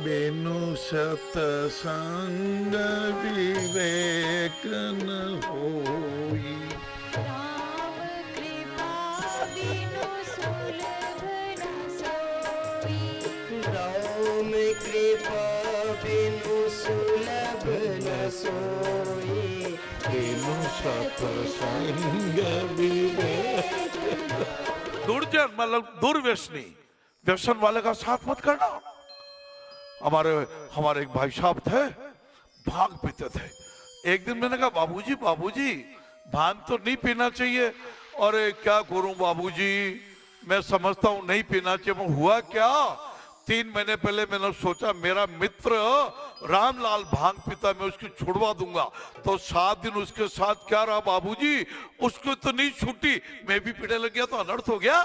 बिनु सतसंग विवेक न होई। राम कृपा बिनु सुलभ न सोई। राम कृपा बिनु सुलभ न सोई। बिनु सतसंग विवेक। दुर्जन मतलब दुर्व्यसनी, व्यसन वाले का साथ मत करना। हमारे एक भाई साहब थे, भांग पीते थे। एक दिन मैंने कहा बाबूजी बाबूजी भांग तो नहीं पीना चाहिए। अरे क्या करूं बाबूजी, मैं समझता हूं नहीं पीना चाहिए। मैं हुआ क्या, 3 महीने पहले मैंने सोचा मेरा मित्र रामलाल भांग पीता, मैं उसकी छुड़वा दूंगा। तो 7 दिन उसके साथ क्या रहा बाबूजी, उसको तो नहीं छूटी, मैं भी पीने लग गया तो अनर्थ हो गया।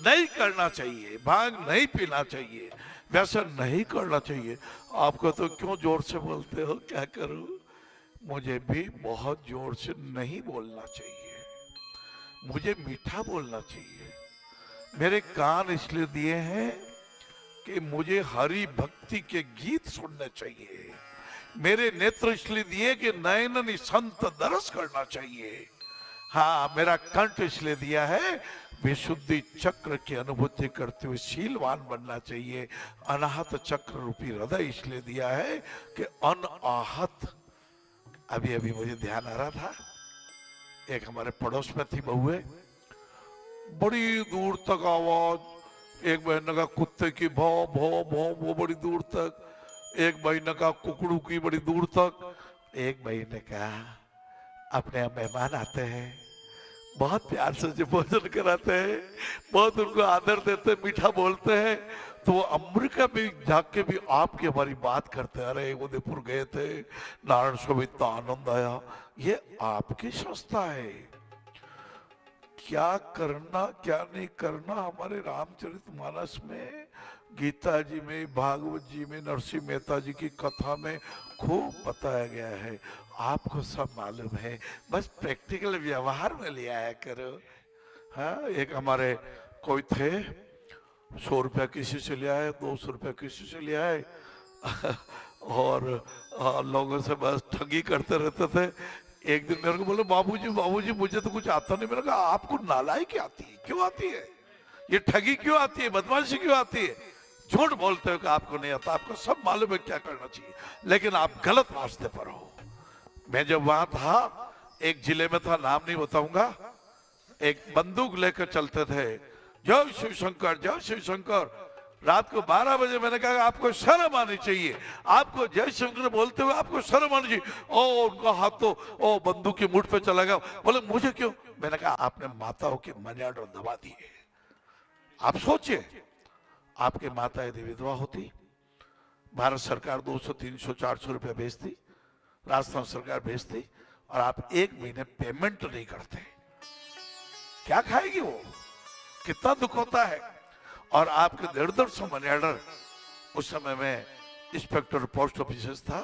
नहीं करना चाहिए, भांग नहीं पीना चाहिए, वैसा नहीं करना चाहिए। आपको तो क्यों जोर से बोलते हो, क्या करूं? मुझे भी बहुत जोर से नहीं बोलना चाहिए, मुझे मीठा बोलना चाहिए। मेरे कान इसलिए दिए हैं कि मुझे हरि भक्ति के गीत सुनने चाहिए। मेरे नेत्र इसलिए दिए कि नयन संत दरस करना चाहिए। हाँ, मेरा कंठ इसलिए दिया है विशुद्धि चक्र की अनुभूति करते हुए शीलवान बनना चाहिए। अनाहत चक्र रूपी हृदय इसलिए दिया है कि अनाहत। अभी अभी मुझे ध्यान आ रहा था, एक हमारे पड़ोस में थी बहुए, बड़ी दूर तक आवाज। एक महीने का कुत्ते की भौ भौ भौ वो बड़ी दूर तक, एक महीने का कुकड़ू की बड़ी दूर तक। एक महीने का अपने यहाँ मेहमान आते हैं, बहुत प्यार से जो भोजन कराते हैं, बहुत उनको आदर देते हैं, मीठा बोलते हैं। तो वो अमेरिका में जाके भी आपकी हमारी बात करते हैं। अरे उदयपुर गए थे, नारायण स्वामी, इतना आनंद आया। ये आपकी संस्था है, क्या करना क्या नहीं करना हमारे रामचरितमानस में, गीता जी में, भागवत जी में, नरसिंह मेहता जी की कथा में खूब बताया गया है। आपको सब मालूम है, बस प्रैक्टिकल व्यवहार में ले आया करो। हाँ, एक हमारे कोई थे, 100 रुपया किसी से ले आए, 200 रुपया किसी से ले आए और लोगों से बस ठगी करते रहते थे। एक दिन मेरे को बोले बाबूजी बाबूजी मुझे तो कुछ आता नहीं। मैंने कहा आपको नालायकी आती है, क्यों आती है, ये ठगी क्यों आती है, बदमाशी क्यों आती है? झूठ बोलते हो कि आपको नहीं आता, आपको सब मालूम है क्या करना चाहिए, लेकिन आप गलत रास्ते पर हो। मैं जब वहां था, एक जिले में था, नाम नहीं बताऊंगा, एक बंदूक लेकर चलते थे, जय शिव शंकर जय शिव शंकर। रात को 12 बजे मैंने कहा आपको शर्म आनी चाहिए, आपको जय शंकर बोलते हुए आपको शर्म आनी चाहिए। ओ उनका हाथ तो ओ बंदूक की मुठ पे चला गया। बोले मुझे क्यों? मैंने कहा आपने माताओं के मनी ऑर्डर दबा दिए। आप सोचिए, आपके माता यदि विधवा होती, भारत सरकार 200 300 400 रुपया भेजती, राजस्थान सरकार भेजती, और आप 1 महीने पेमेंट नहीं करते, क्या खाएगी वो? कितना दुख होता है। और आपके 150 मनी ऑर्डर। उस समय मैं इंस्पेक्टर पोस्ट ऑफिस था,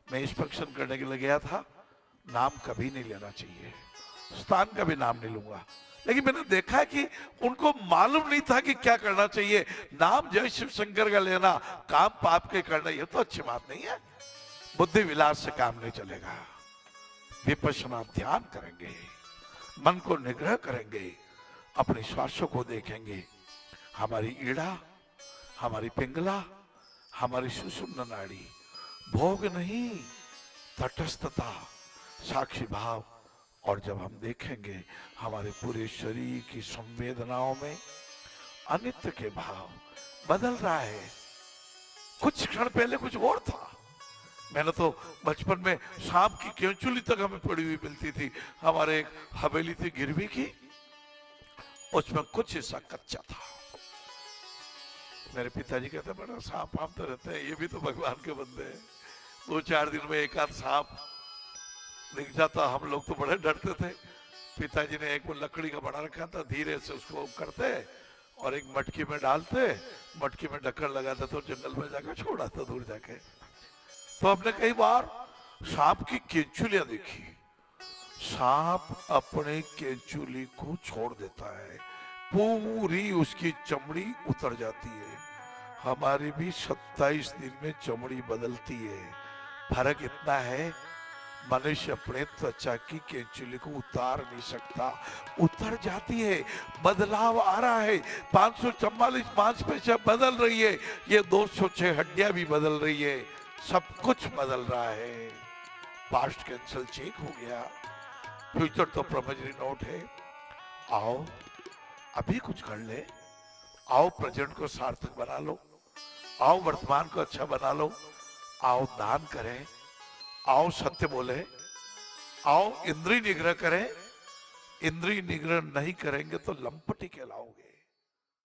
मैं इंस्पेक्शन करने के लिए गया था। नाम कभी नहीं लेना चाहिए, स्थान का भी नाम नहीं लूंगा, लेकिन मैंने देखा कि उनको मालूम नहीं था कि क्या करना चाहिए। नाम जय शिव शंकर का लेना, काम पाप के करना, ये तो अच्छी बात नहीं है। बुद्धि विलास से काम नहीं चलेगा। विपश्यना ध्यान करेंगे, मन को निग्रह करेंगे, अपने स्वास्थ्य को देखेंगे। हमारी ईड़ा, हमारी पिंगला, हमारी सुषुम्ना नाड़ी, भोग नहीं, तटस्थता, साक्षी भाव। और जब हम देखेंगे हमारे पूरे शरीर की संवेदनाओं में अनित्य के भाव बदल रहा है। कुछ क्षण पहले कुछ और था। मैंने तो बचपन में सांप की केंचुली तक हमें पड़ी हुई मिलती थी। हमारे एक हवेली थी गिरवी की, उसमें कुछ हिस्सा कच्चा था। मेरे पिताजी कहते बड़ा सांप आम तो रहते हैं, ये भी तो भगवान के बंदे हैं। 2-4 दिन में एक आध सांप दिख जाता, हम लोग तो बड़े डरते थे। पिताजी ने एक वो लकड़ी का बड़ा रखा था, धीरे से उसको करते और एक मटकी में डालते, मटकी में ढक्कन लगाते तो जंगल में जाकर छोड़ा था दूर जाके। तो हमने कई बार सांप की केंचुलियां देखी। सांप अपने केंचुली को छोड़ देता है, पूरी उसकी चमड़ी उतर जाती है। हमारी भी 27 दिन में चमड़ी बदलती है। फर्क इतना है, मनुष्य अपने त्वचा की कैंचुली को उतार नहीं सकता, उतर जाती है। बदलाव आ रहा है। 544 मांसपेशियां बदल रही है, ये 206 हड्डियां भी बदल रही है, सब कुछ बदल रहा है। पास्ट कैंसल चेक हो गया, फ्यूचर तो प्रोमिजरी नोट है। आओ अभी कुछ कर ले, आओ प्रेजेंट को सार्थक बना लो, आओ वर्तमान को अच्छा बना लो, आओ दान करें, आओ सत्य बोले, आओ इंद्रिय निग्रह करें। इंद्रिय निग्रह नहीं करेंगे तो लंपटी कहलाओगे।